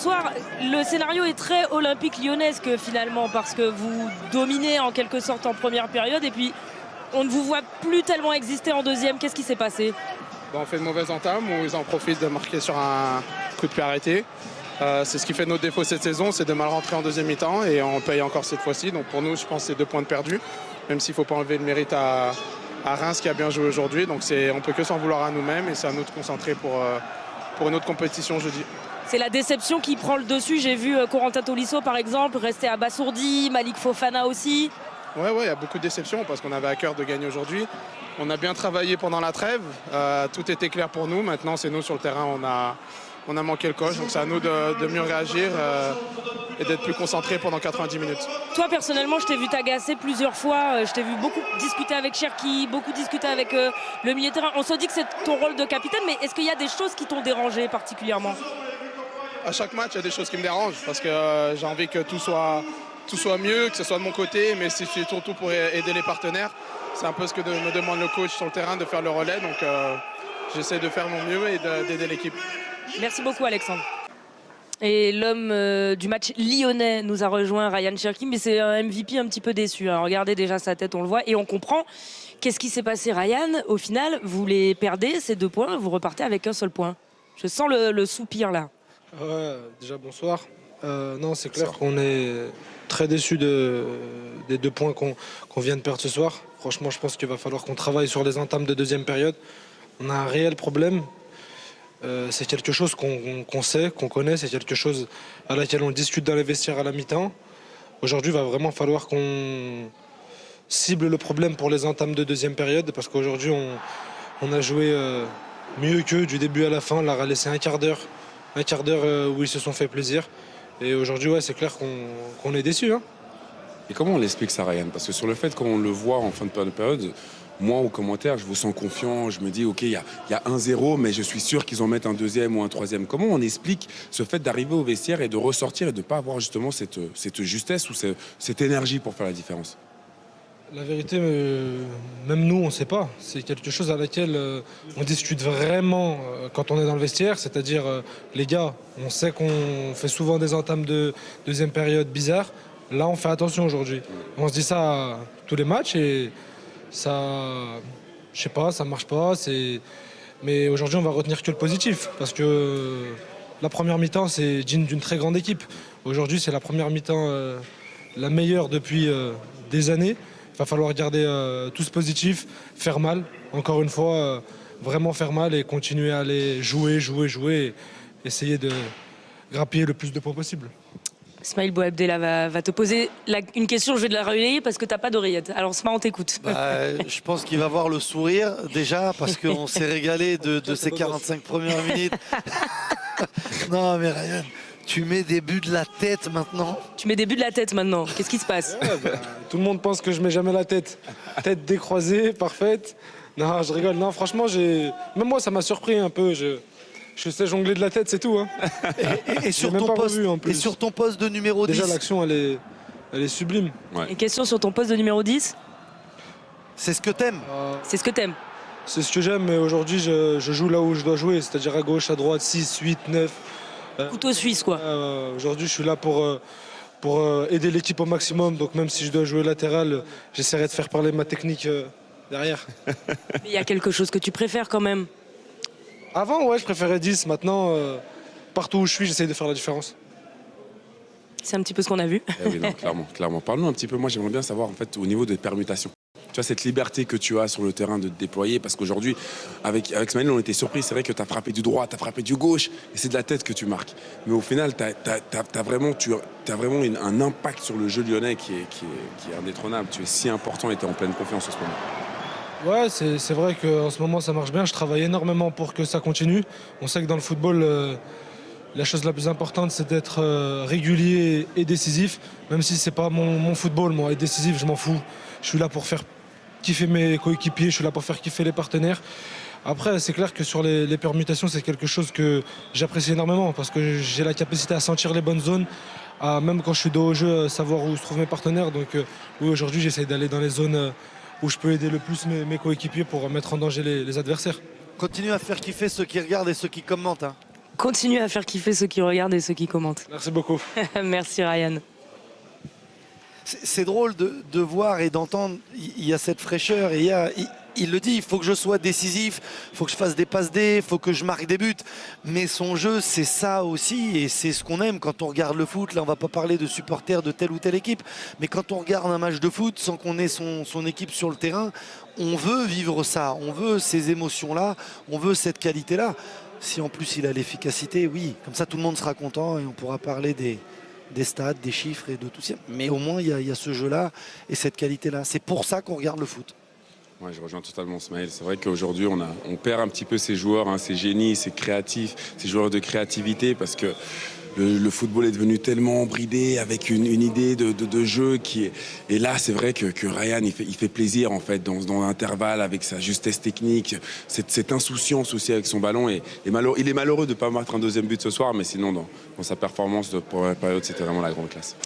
Ce soir, le scénario est très olympique lyonnesque finalement parce que vous dominez en quelque sorte en première période et puis on ne vous voit plus tellement exister en deuxième. Qu'est-ce qui s'est passé? On fait une mauvaise entame où ils en profitent de marquer sur un coup de pied arrêté. C'est ce qui fait notre défaut cette saison, c'est de mal rentrer en deuxième mi-temps et on paye encore cette fois-ci. Donc pour nous, je pense que c'est 2 points de perdus, même s'il ne faut pas enlever le mérite à Reims qui a bien joué aujourd'hui. Donc on ne peut que s'en vouloir à nous-mêmes et c'est à nous de concentrer pour une autre compétition jeudi. C'est la déception qui prend le dessus. J'ai vu Corentin Tolisso par exemple rester abasourdi, Malik Fofana aussi. Ouais, il y a beaucoup de déceptions parce qu'on avait à cœur de gagner aujourd'hui. On a bien travaillé pendant la trêve, tout était clair pour nous. Maintenant, c'est nous sur le terrain, on a manqué le coche. Donc c'est à nous de mieux réagir et d'être plus concentrés pendant 90 minutes. Toi, personnellement, je t'ai vu t'agacer plusieurs fois. Je t'ai vu beaucoup discuter avec Cherki, beaucoup discuter avec le milieu de terrain. On se dit que c'est ton rôle de capitaine, mais est-ce qu'il y a des choses qui t'ont dérangé particulièrement? À chaque match, il y a des choses qui me dérangent parce que j'ai envie que tout soit mieux, que ce soit de mon côté, mais c'est surtout pour aider les partenaires. C'est un peu ce que me demande le coach sur le terrain, de faire le relais. Donc j'essaie de faire mon mieux et d'aider l'équipe. Merci beaucoup Alexandre. Et l'homme du match lyonnais nous a rejoint, Ryan Cherki, mais c'est un MVP un petit peu déçu. Hein. Regardez déjà sa tête, on le voit, et on comprend. Qu'est-ce qui s'est passé, Ryan? Au final, vous les perdez, ces 2 points, vous repartez avec un seul point. Je sens le soupir là. Ouais, déjà bonsoir. Non, c'est clair qu'on est très déçus des 2 points qu'on vient de perdre ce soir. Franchement, je pense qu'il va falloir qu'on travaille sur les entames de deuxième période. On a un réel problème. C'est quelque chose qu'on sait, qu'on connaît. C'est quelque chose à laquelle on discute dans les vestiaires à la mi-temps. Aujourd'hui, il va vraiment falloir qu'on cible le problème pour les entames de deuxième période parce qu'aujourd'hui, on a joué mieux qu'eux du début à la fin. On leur a laissé un quart d'heure où ils se sont fait plaisir. Et aujourd'hui, ouais, c'est clair qu'on est déçus. Hein. Et comment on l'explique ça, Ryan? Parce que sur le fait qu'on le voit en fin de période, moi, au commentaire, je vous sens confiant. Je me dis, OK, il y a 1-0, mais je suis sûr qu'ils en mettent un deuxième ou un troisième. Comment on explique ce fait d'arriver au vestiaire et de ressortir et de ne pas avoir justement cette justesse ou cette énergie pour faire la différence? La vérité, même nous, on ne sait pas. C'est quelque chose à laquelle on discute vraiment quand on est dans le vestiaire. C'est-à-dire, les gars, on sait qu'on fait souvent des entames de deuxième période bizarres. Là, on fait attention aujourd'hui. On se dit ça à tous les matchs et ça, je sais pas, ça marche pas. Mais aujourd'hui, on va retenir que le positif parce que la première mi-temps, c'est digne d'une très grande équipe. Aujourd'hui, c'est la première mi-temps la meilleure depuis des années. Il va falloir garder tout ce positif, faire mal, encore une fois, vraiment faire mal et continuer à aller jouer, et essayer de grappiller le plus de points possible. Ismaël Bouabdella va te poser une question, je vais te la relayer parce que tu n'as pas d'oreillette. Alors Sma, on t'écoute. Je pense qu'il va voir le sourire déjà parce qu'on s'est régalé de ces 45 premières minutes. Non mais Ryan, tu mets des buts de la tête maintenant. Tu mets des buts de la tête maintenant. Qu'est-ce qui se passe? Tout le monde pense que je mets jamais la tête. Tête décroisée, parfaite. Non, je rigole. Non, franchement, même moi, ça m'a surpris un peu. Je sais jongler de la tête, c'est tout. Hein. Et sur ton poste de numéro 10. Déjà, l'action, elle est sublime. Ouais. Une question sur ton poste de numéro 10. C'est ce que t'aimes. C'est ce que t'aimes. C'est ce que j'aime, mais aujourd'hui, je joue là où je dois jouer, c'est-à-dire à gauche, à droite, 6, 8, 9. Couteau suisse, quoi. Aujourd'hui, je suis là pour aider l'équipe au maximum. Donc même si je dois jouer latéral, j'essaierai de faire parler ma technique derrière. Mais il y a quelque chose que tu préfères quand même. Avant, ouais, je préférais 10. Maintenant, partout où je suis, j'essaie de faire la différence. C'est un petit peu ce qu'on a vu. Eh oui, non, clairement. Parle-nous un petit peu, moi j'aimerais bien savoir en fait au niveau des permutations. Tu vois, cette liberté que tu as sur le terrain de te déployer, parce qu'aujourd'hui, avec Smaïl, on était surpris. C'est vrai que tu as frappé du droit, tu as frappé du gauche, et c'est de la tête que tu marques. Mais au final, tu as vraiment un impact sur le jeu lyonnais qui est indétrônable. Tu es si important et tu es en pleine confiance en ce moment. Ouais, c'est vrai qu'en ce moment, ça marche bien. Je travaille énormément pour que ça continue. On sait que dans le football, la chose la plus importante, c'est d'être régulier et décisif. Même si c'est pas mon football, moi, être décisif, je m'en fous. Je suis là pour faire kiffer mes coéquipiers, je suis là pour faire kiffer les partenaires. Après, c'est clair que sur les permutations, c'est quelque chose que j'apprécie énormément parce que j'ai la capacité à sentir les bonnes zones, à même quand je suis dos au jeu, savoir où se trouvent mes partenaires. Donc oui, aujourd'hui, j'essaie d'aller dans les zones où je peux aider le plus mes coéquipiers pour mettre en danger les adversaires. Continue à faire kiffer ceux qui regardent et ceux qui commentent. Hein. Continuez à faire kiffer ceux qui regardent et ceux qui commentent. Merci beaucoup. Merci Ryan. C'est drôle de voir et d'entendre, il y a cette fraîcheur et il le dit, il faut que je sois décisif, il faut que je fasse des passes D, il faut que je marque des buts. Mais son jeu, c'est ça aussi et c'est ce qu'on aime quand on regarde le foot. Là, on va pas parler de supporters de telle ou telle équipe, mais quand on regarde un match de foot sans qu'on ait son équipe sur le terrain, on veut vivre ça, on veut ces émotions-là, on veut cette qualité-là. Si en plus il a l'efficacité, oui, comme ça tout le monde sera content et on pourra parler des stats, des chiffres et de tout ça. Mais au moins, il y a ce jeu-là et cette qualité-là. C'est pour ça qu'on regarde le foot. Ouais, je rejoins totalement Smaël. C'est vrai qu'aujourd'hui, on perd un petit peu ces joueurs, hein, ces génies, ces créatifs, ces joueurs de créativité parce que le football est devenu tellement bridé avec une idée de jeu qui est... Et là, c'est vrai que Ryan, il fait plaisir en fait dans l'intervalle avec sa justesse technique, cette insouciance aussi avec son ballon. Et il est malheureux de ne pas mettre un deuxième but ce soir, mais sinon, dans sa performance pour la période, c'était vraiment la grande classe.